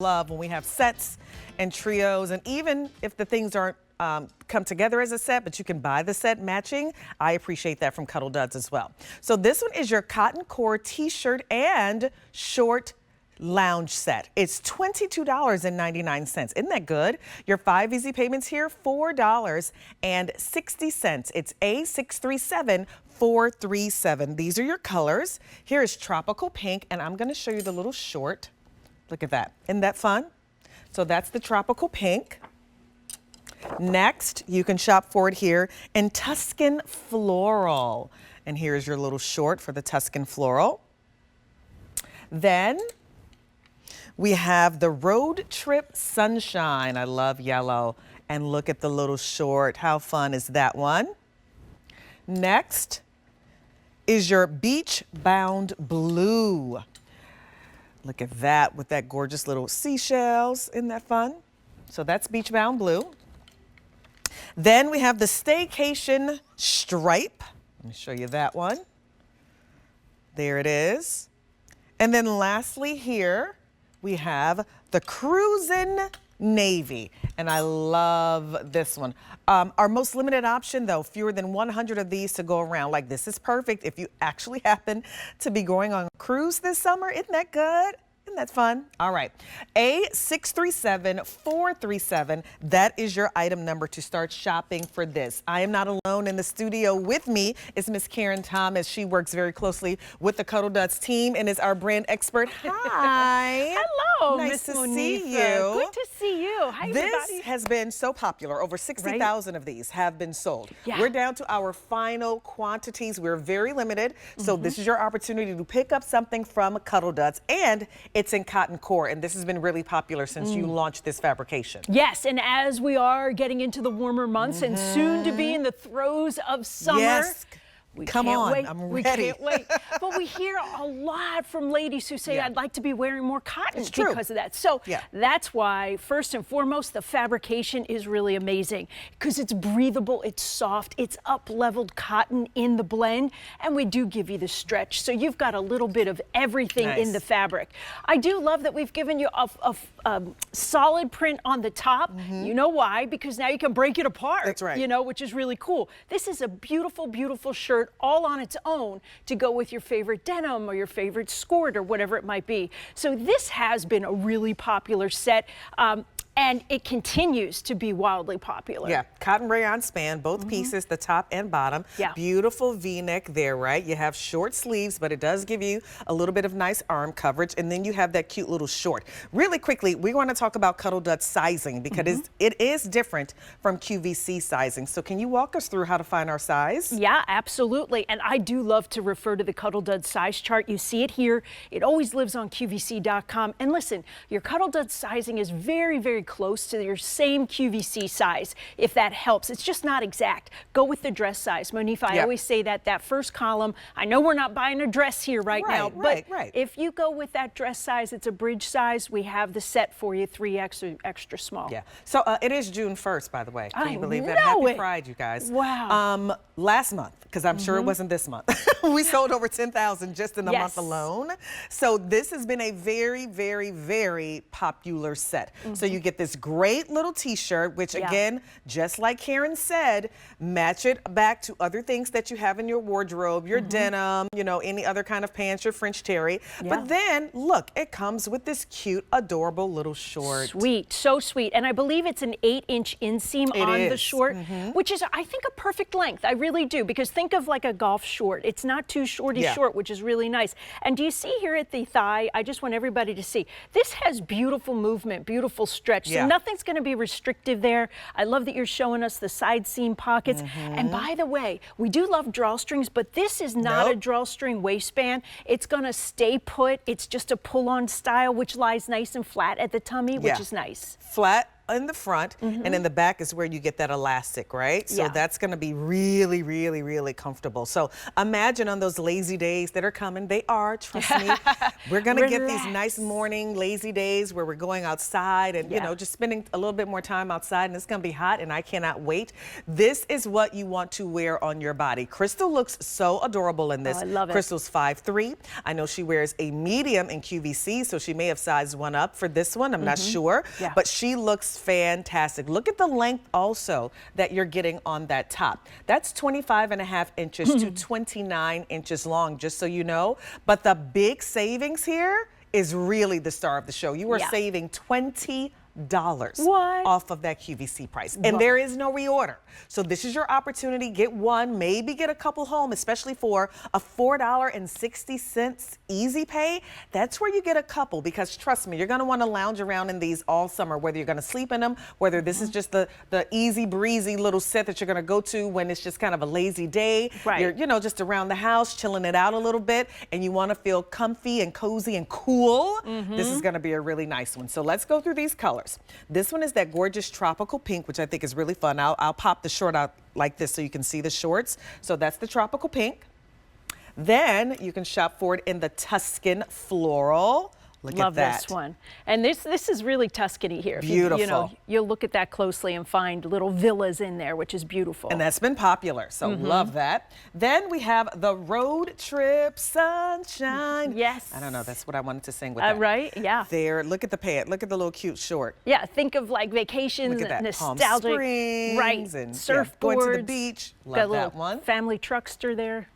love when we have sets and trios, and even if the things aren't come together as a set, but you can buy the set matching. I appreciate that from Cuddl Duds as well. So this one is your cotton core t-shirt and short lounge set. It's $22.99. Isn't that good? Your 5 easy payments here, $4.60. It's A637437. These are your colors. Here is tropical pink, and I'm going to show you the little short. Look at that. Isn't that fun? So that's the tropical pink. Next, you can shop for it here in Tuscan Floral. And here's your little short for the Tuscan Floral. Then we have the Road Trip Sunshine. I love yellow. And look at the little short. How fun is that one? Next is your Beach Bound Blue. Look at that with that gorgeous little seashells. Isn't that fun? So that's Beach Bound Blue. Then we have the Staycation Stripe. Let me show you that one. There it is. And then lastly here, we have the Cruisin' Navy. And I love this one. Our most limited option though, fewer than 100 of these to go around. Like, this is perfect if you actually happen to be going on a cruise this summer. Isn't that good? Isn't that fun? All right, A637437, that is your item number to start shopping for this. I am not alone. In the studio with me is Miss Karen Thomas. She works very closely with the Cuddl Duds team and is our brand expert. Hi. Hello, nice Miss to Monifa. see you. Good to see you. Hi, this everybody. has been so popular. Over 60,000 of these have been sold. Yeah. We're down to our final quantities. We're very limited. So this is your opportunity to pick up something from Cuddl Duds, and it's in cotton core, and this has been really popular since you launched this fabrication. Yes, and as we are getting into the warmer months and soon to be in the throes of summer. Yes. We Come can't on, wait. I'm we ready. Can't wait. But we hear a lot from ladies who say, I'd like to be wearing more cotton because of that. So that's why, first and foremost, the fabrication is really amazing because it's breathable, it's soft, it's up-leveled cotton in the blend, and we do give you the stretch. So you've got a little bit of everything in the fabric. I do love that we've given you a solid print on the top. You know why? Because now you can break it apart. That's right. You know, which is really cool. This is a beautiful, beautiful shirt all on its own to go with your favorite denim or your favorite skirt or whatever it might be. So this has been a really popular set. And it continues to be wildly popular. Yeah, cotton rayon span, both pieces, the top and bottom. Yeah. Beautiful V-neck there, right? You have short sleeves, but it does give you a little bit of nice arm coverage. And then you have that cute little short. Really quickly, we want to talk about Cuddl Duds sizing because it is different from QVC sizing. So can you walk us through how to find our size? Yeah, absolutely. And I do love to refer to the Cuddl Duds size chart. You see it here. It always lives on QVC.com. And listen, your Cuddl Duds sizing is very, very close to your same QVC size, if that helps. It's just not exact. Go with the dress size. Monifa, I always say that first column, I know we're not buying a dress here right now, but if you go with that dress size, it's a bridge size, we have the set for you, 3X or extra small. Yeah. So it is June 1st, by the way. Can you believe that? know Happy it. Pride, you guys. Wow. Last month, because I'm sure it wasn't this month, we sold over 10,000 just in the month alone. So this has been a very, very, very popular set. So you get this great little t-shirt, which again, just like Karen said, match it back to other things that you have in your wardrobe, your denim, you know, any other kind of pants, your French terry. But then, look, it comes with this cute, adorable little short. Sweet, so sweet. And I believe it's an 8-inch inseam on the short, which is, I think, a perfect length. I really do, because think of like a golf short. It's not too shorty short, which is really nice. And do you see here at the thigh, I just want everybody to see, this has beautiful movement, beautiful stretch. So nothing's going to be restrictive there. I love that you're showing us the side seam pockets. And by the way, we do love drawstrings, but this is not a drawstring waistband. It's going to stay put. It's just a pull-on style, which lies nice and flat at the tummy, which is nice. Flat in the front, and in the back is where you get that elastic, right? So Yeah. that's gonna be really, really, really comfortable. So imagine on those lazy days that are coming, they are, trust me. We're gonna get these nice morning lazy days where we're going outside and, you know, just spending a little bit more time outside, and it's gonna be hot, and I cannot wait. This is what you want to wear on your body. Crystal looks so adorable in this. Oh, I love it. Crystal's 5'3". I know she wears a medium in QVC, so she may have sized one up for this one. I'm not sure, Yeah. but she looks fantastic. Look at the length also that you're getting on that top. That's 25.5 inches to 29 inches long, just so you know. But the big savings here is really the star of the show. You are saving $20 off of that QVC price. And there is no reorder. So this is your opportunity. Get one, maybe get a couple home, especially for a $4.60 easy pay. That's where you get a couple, because trust me, you're gonna wanna lounge around in these all summer, whether you're gonna sleep in them, whether this is just the easy breezy little set that you're gonna go to when it's just kind of a lazy day. Right. You're, you know, just around the house, chilling it out a little bit, and you wanna feel comfy and cozy and cool. This is gonna be a really nice one. So let's go through these colors. This one is that gorgeous tropical pink, which I think is really fun. I'll pop the short out like this so you can see the shorts. So that's the tropical pink. Then you can shop for it in the Tuscan floral. Look Love at that. this one. And this is really Tuscany here. Beautiful. You know, you'll look at that closely and find little villas in there, which is beautiful. And that's been popular, so love that. Then we have the Road Trip Sunshine. Yes. I don't know, that's what I wanted to sing with that. Right? Yeah. There, look at the pant, look at the little cute short. Yeah, think of like vacations, Look at that, Palm nostalgic, Springs, right? and Surfboards. going to the beach. Got a Love little that one. family truckster there.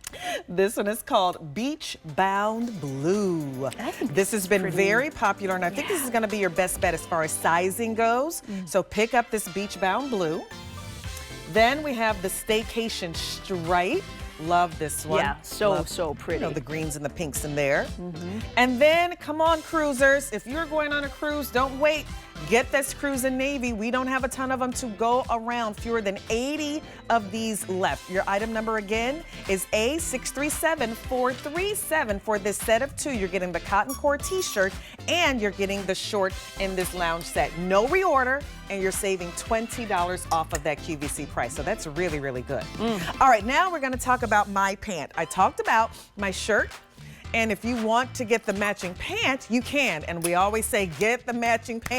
This one is called Beach Bound Blue. I think this has been pretty. very popular, and I think this is going to be your best bet as far as sizing goes. So pick up this Beach Bound Blue. Then we have the Staycation Stripe. Love this one. Yeah, so pretty. You know, the greens and the pinks in there. And then, come on, cruisers. If you're going on a cruise, don't wait. Get this cruise in navy. We don't have a ton of them to go around. Fewer than 80 of these left. Your item number again is A637437 for this set of 2. You're getting the cotton core t-shirt and you're getting the short in this lounge set. No reorder, and you're saving $20 off of that QVC price. So that's really, really good. All right, now we're gonna talk about my pant. I talked about my shirt. And if you want to get the matching pant, you can. And we always say, get the matching pant.